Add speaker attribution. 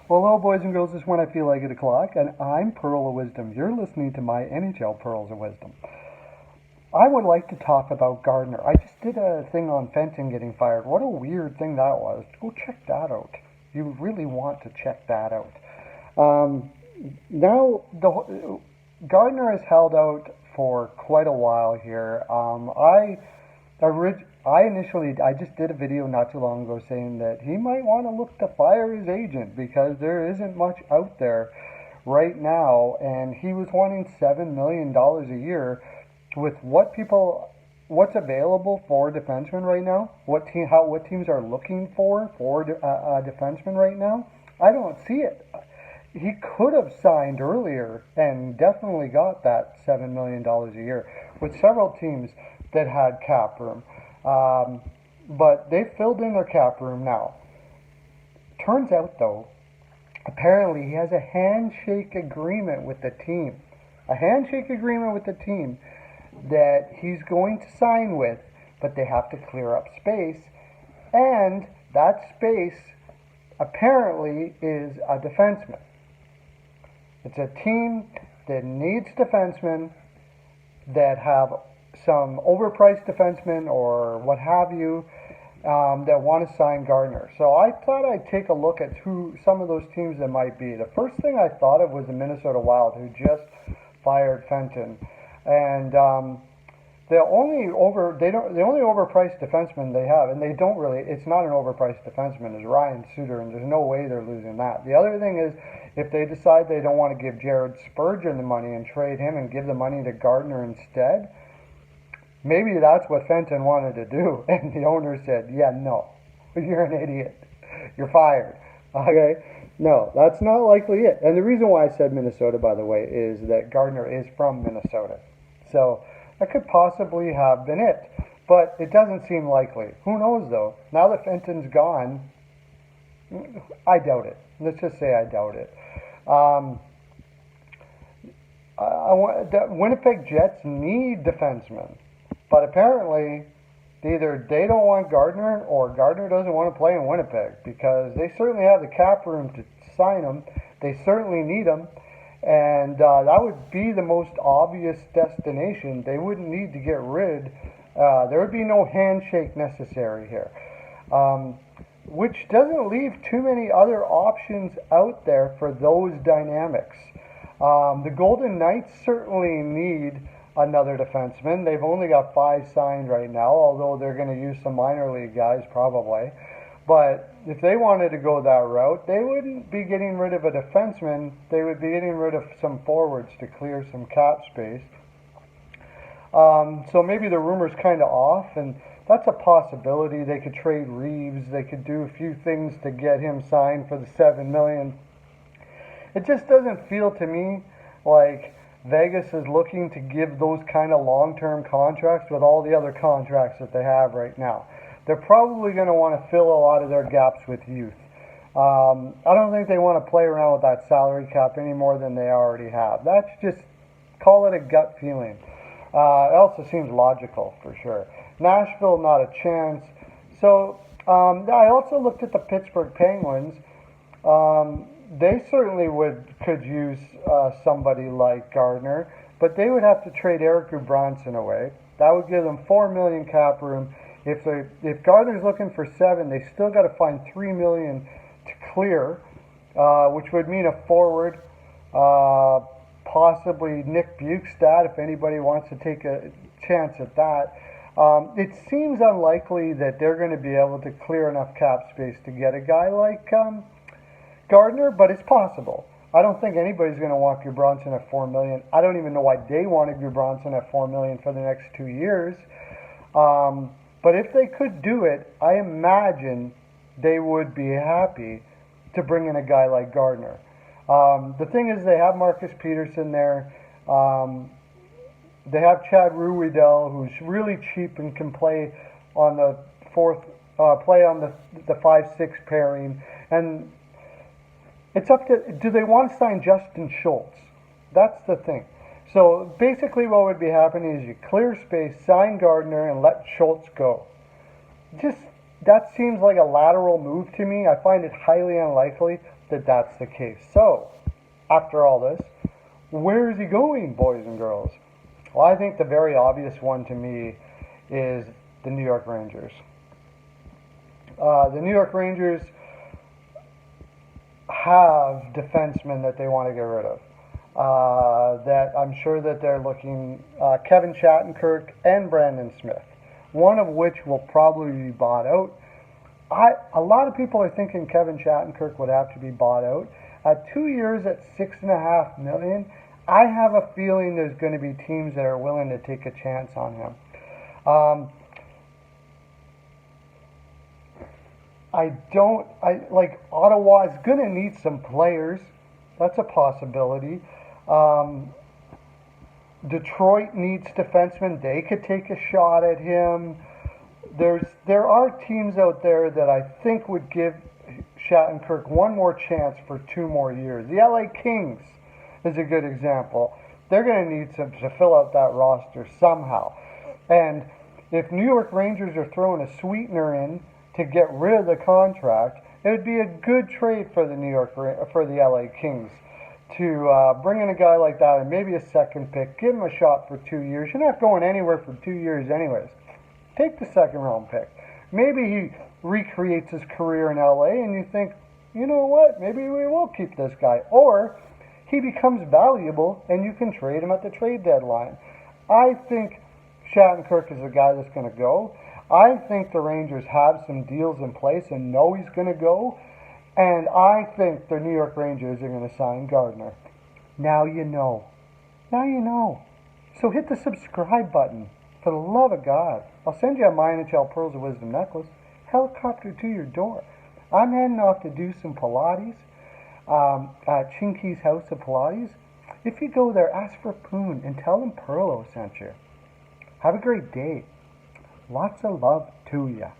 Speaker 1: Well, hello, boys and girls. It's when I feel like 8 o'clock, and I'm Pearl of Wisdom. You're listening to my NHL Pearls of Wisdom. I would like to talk about Gardiner. I just did a thing on Fenton getting fired. What a weird thing that was. Go check that out. You really want to check that out. Um, now, Gardiner has held out for quite a while here. I just did a video not too long ago saying that he might want to look to fire his agent because there isn't much out there right now, and he was wanting $7 million a year with what's available for defensemen right now. What teams are looking for a defenseman right now? I don't see it. He could have signed earlier and definitely got that $7 million a year with several teams that had cap room. But they filled in their cap room now. Turns out, though, apparently he has a handshake agreement with the team. A handshake agreement with the team that he's going to sign with, but they have to clear up space. And that space apparently is a defenseman. It's a team that needs defensemen that have some overpriced defensemen or what have you that want to sign Gardiner. So I thought I'd take a look at who some of those teams that might be. The first thing I thought of was the Minnesota Wild, who just fired Fenton, and the only overpriced defenseman they have, and they don't really, it's not an overpriced defenseman, is Ryan Suter, and there's no way they're losing that. The other thing is, if they decide they don't want to give Jared Spurgeon the money and trade him and give the money to Gardiner instead, maybe that's what Fenton wanted to do, and the owner said, yeah, no, you're an idiot. You're fired. Okay? No, that's not likely it. And the reason why I said Minnesota, by the way, is that Gardiner is from Minnesota. So that could possibly have been it. But it doesn't seem likely. Who knows, though? Now that Fenton's gone, I doubt it. Let's just say I doubt it. The Winnipeg Jets need defensemen. But apparently, either they don't want Gardiner or Gardiner doesn't want to play in Winnipeg because they certainly have the cap room to sign him. They certainly need him. And that would be the most obvious destination. They wouldn't need to get rid. There would be no handshake necessary here. Which doesn't leave too many other options out there for those dynamics. The Golden Knights certainly need another defenseman. They've only got 5 signed right now, although they're going to use some minor league guys probably. But if they wanted to go that route, they wouldn't be getting rid of a defenseman. They would be getting rid of some forwards to clear some cap space. So maybe the rumor's kind of off, and that's a possibility. They could trade Reeves. They could do a few things to get him signed for the $7 million. It just doesn't feel to me like Vegas is looking to give those kind of long-term contracts with all the other contracts that they have right now. They're probably going to want to fill a lot of their gaps with youth. I don't think they want to play around with that salary cap any more than they already have. That's just, call it a gut feeling. It also seems logical for sure. Nashville, not a chance. So I also looked at the Pittsburgh Penguins. They certainly could use somebody like Gardiner, but they would have to trade Eric Gudbranson away. That would give them $4 million cap room. If Gardner's looking for 7, they still got to find $3 million to clear, which would mean a forward, possibly Nick Bjugstad if anybody wants to take a chance at that. It seems unlikely that they're going to be able to clear enough cap space to get a guy like Gardiner, but it's possible. I don't think anybody's going to want Gudbranson at $4 million. I don't even know why they wanted Gudbranson at $4 million for the next 2 years. But if they could do it, I imagine they would be happy to bring in a guy like Gardiner. The thing is, they have Marcus Peterson there. They have Chad Ruhwedel, who's really cheap and can play on the play on the 5-6 pairing. And it's up to, do they want to sign Justin Schultz? That's the thing. So basically what would be happening is you clear space, sign Gardiner, and let Schultz go. Just that seems like a lateral move to me. I find it highly unlikely that that's the case. So, after all this, where is he going, boys and girls? Well, I think the very obvious one to me is the New York Rangers. The New York Rangers have defensemen that they want to get rid of. That I'm sure that they're looking, Kevin Shattenkirk and Brandon Smith, one of which will probably be bought out. A lot of people are thinking Kevin Shattenkirk would have to be bought out. 2 years at $6.5 million, I have a feeling there's going to be teams that are willing to take a chance on him. Ottawa is going to need some players. That's a possibility. Detroit needs defensemen. They could take a shot at him. There are teams out there that I think would give Shattenkirk one more chance for 2 more years. The LA Kings is a good example. They're going to need to fill out that roster somehow. And if New York Rangers are throwing a sweetener in to get rid of the contract, it would be a good trade for the LA Kings to bring in a guy like that and maybe a second pick, give him a shot for 2 years. You're not going anywhere for 2 years anyways. Take the second round pick. Maybe he recreates his career in LA and you think, you know what, maybe we will keep this guy. Or he becomes valuable and you can trade him at the trade deadline. I think Shattenkirk is the guy that's going to go. I think the Rangers have some deals in place and know he's going to go. And I think the New York Rangers are going to sign Gardiner. Now you know. Now you know. So hit the subscribe button. For the love of God. I'll send you a My NHL Pearls of Wisdom necklace. Helicopter to your door. I'm heading off to do some Pilates at Chinky's House of Pilates. If you go there, ask for Poon and tell them Perlo sent you. Have a great day. Lots of love to ya.